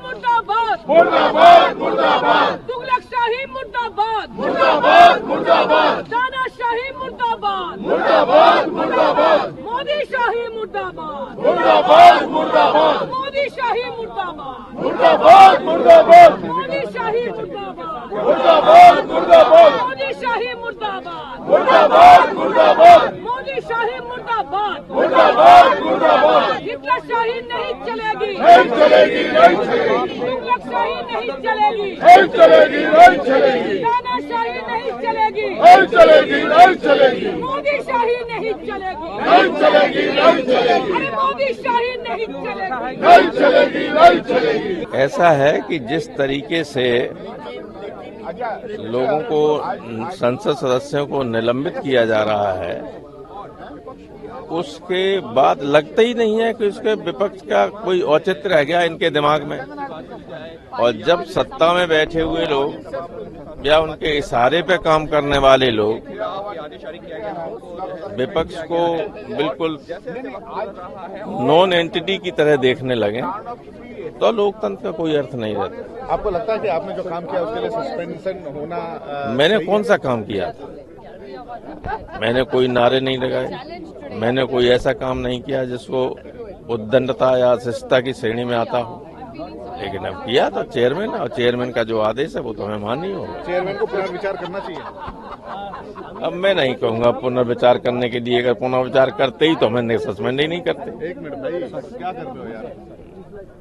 मुर्दाबाद मुर्दाबाद मुर्दाबाद तुगलकशाही मुर्दाबाद मुर्दाबाद मुर्दाबाद तानाशाही मुर्दाबाद मुर्दाबाद मुर्दाबाद मोदी शाही मुर्दाबाद मुर्दाबाद मुर्दाबाद मोदी शाही मुर्दाबाद मुर्दाबाद मुर्दाबाद मोदी शाही मुर्दाबाद मुर्दाबाद मुर्दाबाद मोदी शाही मुर्दाबाद मुर्दाबाद मुर्दाबाद मोदी शाही मुर्दाबाद मुर्दाबाद मुर्दाबाद हिटलर शाही नहीं चलेगी नहीं चलेगी नहीं चलेगी तुगलकशाही नहीं चलेगी नहीं चलेगी नहीं चलेगी तानाशाही नहीं चलेगी नहीं चलेगी नहीं चलेगी मोदी शाही नहीं चलेगी नहीं चलेगी नहीं चलेगी अरे मोदी शाही नहीं चलेगी नहीं चलेगी नहीं चलेगी। ऐसा है कि जिस तरीके से लोगों को संसद सदस्यों को निलंबित किया जा रहा है उसके बाद लगता ही नहीं है कि उसके विपक्ष का कोई औचित्य रह गया इनके दिमाग में। और जब सत्ता में बैठे हुए लोग या उनके इशारे पे काम करने वाले लोग विपक्ष को बिल्कुल नॉन एंटिटी की तरह देखने लगे तो लोकतंत्र का कोई अर्थ नहीं रहता। आपको लगता है कि आपने जो काम किया उसके लिए सस्पेंशन होना मैंने कौन सा काम किया? मैंने कोई नारे नहीं लगाए, मैंने कोई ऐसा काम नहीं किया जिसको उद्दंडता या शिष्टता की श्रेणी में आता हो। लेकिन अब किया तो चेयरमैन, और चेयरमैन का जो आदेश है वो तो हमें माननी होगा। चेयरमैन को पुनर्विचार करना चाहिए। अब मैं नहीं कहूंगा पुनर्विचार करने के लिए, अगर पुनर्विचार करते ही तो हमें सस्पेंड ही नहीं करते। एक मिनट भाई, क्या कर रहे हो यार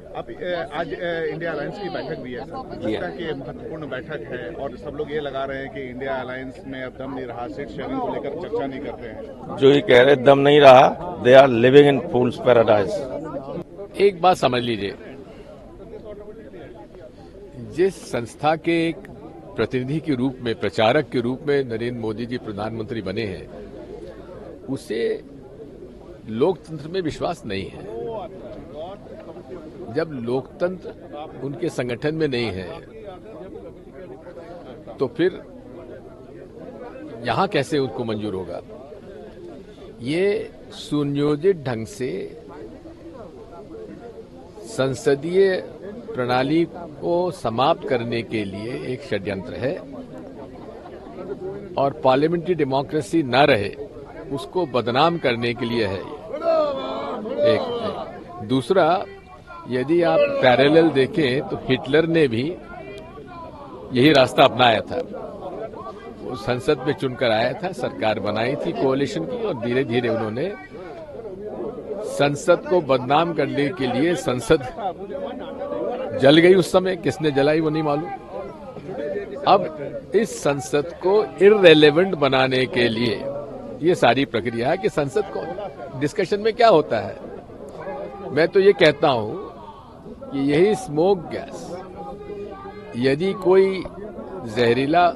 आप? आज इंडिया अलायंस की बैठक भी है सर, लगता है कि ये महत्वपूर्ण बैठक है और सब लोग ये लगा रहे हैं कि इंडिया अलायंस में अब दम नहीं रहा, सीट शेयरिंग को लेकर चर्चा नहीं करते हैं। जो ये कह रहे दम नहीं रहा, they are living in fools paradise. एक बात समझ लीजिए, जिस संस्था के एक प्रतिनिधि के रूप में, प्रचारक के रूप में नरेंद्र मोदी जी प्रधानमंत्री बने हैं, उसे लोकतंत्र में विश्वास नहीं है। जब लोकतंत्र उनके संगठन में नहीं है तो फिर यहां कैसे उनको मंजूर होगा? ये सुनियोजित ढंग से संसदीय प्रणाली को समाप्त करने के लिए एक षड्यंत्र है और पार्लियामेंट्री डेमोक्रेसी न रहे उसको बदनाम करने के लिए है। एक दूसरा, यदि आप पैरेलल देखें तो हिटलर ने भी यही रास्ता अपनाया था। वो संसद में चुनकर आया था, सरकार बनाई थी कोalition की, और धीरे धीरे उन्होंने संसद को बदनाम करने के लिए, संसद जल गई उस समय, किसने जलाई वो नहीं मालूम। अब इस संसद को इररेलेवेंट बनाने के लिए ये सारी प्रक्रिया है कि संसद को डिस्कशन में क्या होता है। मैं तो ये कहता हूं कि यही स्मोक गैस, यदि कोई जहरीला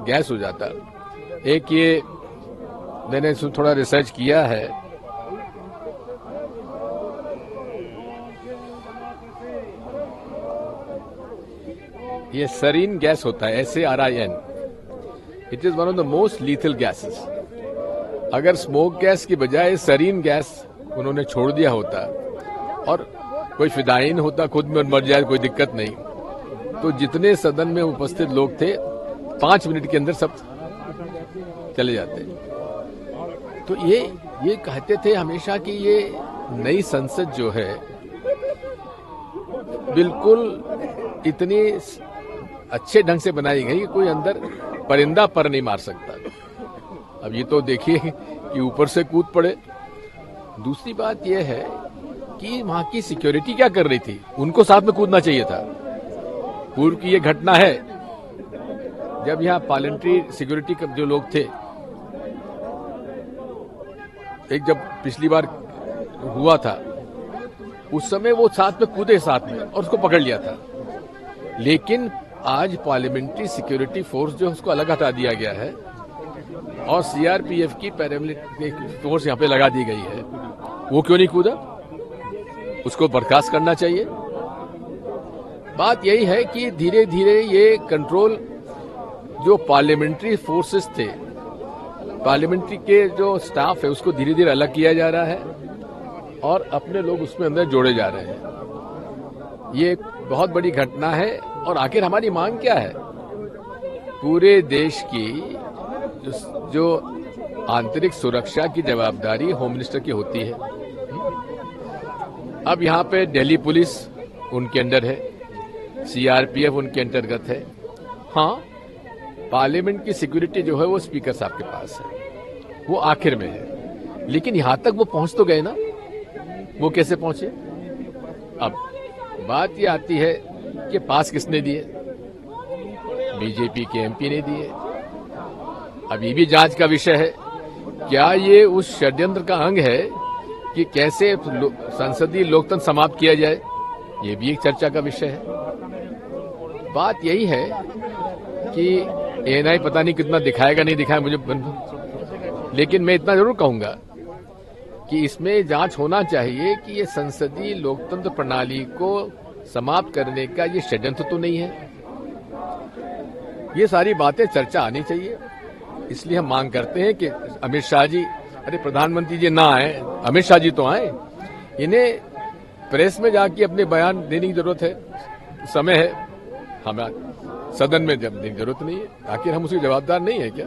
गैस हो जाता, एक ये मैंने थोड़ा रिसर्च किया है, ये सरीन गैस होता है, SARIN, it is one of the most lethal gases. अगर स्मोक गैस की बजाय सरीन गैस उन्होंने छोड़ दिया होता और कोई फिदायीन होता, खुद में मर जाए, कोई दिक्कत नहीं, तो जितने सदन में उपस्थित लोग थे 5 मिनट के अंदर सब चले जाते। तो ये कहते थे हमेशा कि ये नई संसद जो है बिल्कुल इतनी अच्छे ढंग से बनाई गई कि कोई अंदर परिंदा पर नहीं मार सकता। अब ये तो देखिए कि ऊपर से कूद पड़े। दूसरी बात यह है कि वहां की सिक्योरिटी क्या कर रही थी, उनको साथ में कूदना चाहिए था। पूर्व की ये घटना है जब यहाँ पार्लियामेंट्री सिक्योरिटी के जो लोग थे, एक जब पिछली बार हुआ था उस समय वो साथ में कूदे साथ में और उसको पकड़ लिया था। लेकिन आज पार्लियामेंट्री सिक्योरिटी फोर्स जो उसको अलग हटा दिया गया है और CRPF की पैरामिलिट्री फोर्स यहाँ पे लगा दी गई है। वो क्यों नहीं कूदा? उसको बर्खास्त करना चाहिए। बात यही है कि धीरे धीरे ये कंट्रोल जो पार्लियामेंट्री फोर्सेस थे, पार्लियामेंट्री के जो स्टाफ है, उसको धीरे धीरे अलग किया जा रहा है और अपने लोग उसमें अंदर जोड़े जा रहे हैं। ये बहुत बड़ी घटना है। और आखिर हमारी मांग क्या है? पूरे देश की जो आंतरिक सुरक्षा की जवाबदारी होम मिनिस्टर की होती है। अब यहाँ पे दिल्ली पुलिस उनके अंडर है, सीआरपीएफ उनके अंतर्गत है। हाँ, पार्लियामेंट की सिक्योरिटी जो है वो स्पीकर साहब के पास है, वो आखिर में है। लेकिन यहां तक वो पहुंच तो गए ना, वो कैसे पहुंचे? अब बात ये आती है कि पास किसने दिए? बीजेपी के एमपी ने दिए। अब ये भी जांच का विषय है, क्या ये उस षड्यंत्र का अंग है कि कैसे संसदीय लोकतंत्र समाप्त किया जाए? ये भी एक चर्चा का विषय है। बात यही है कि एएनआई पता नहीं कितना दिखाएगा नहीं दिखाएगा मुझे, लेकिन मैं इतना जरूर कहूंगा कि इसमें जांच होना चाहिए कि ये संसदीय लोकतंत्र प्रणाली को समाप्त करने का ये षड्यंत्र तो नहीं है। ये सारी बातें चर्चा आनी चाहिए। इसलिए हम मांग करते हैं कि अमित शाह जी, अरे प्रधानमंत्री जी ना आए, अमित शाह जी तो आए, इन्हें प्रेस में जाके अपने बयान देने की जरूरत है। समय है, हमें सदन में देने की जरूरत नहीं है। आखिर हम उसके जवाबदार नहीं है क्या?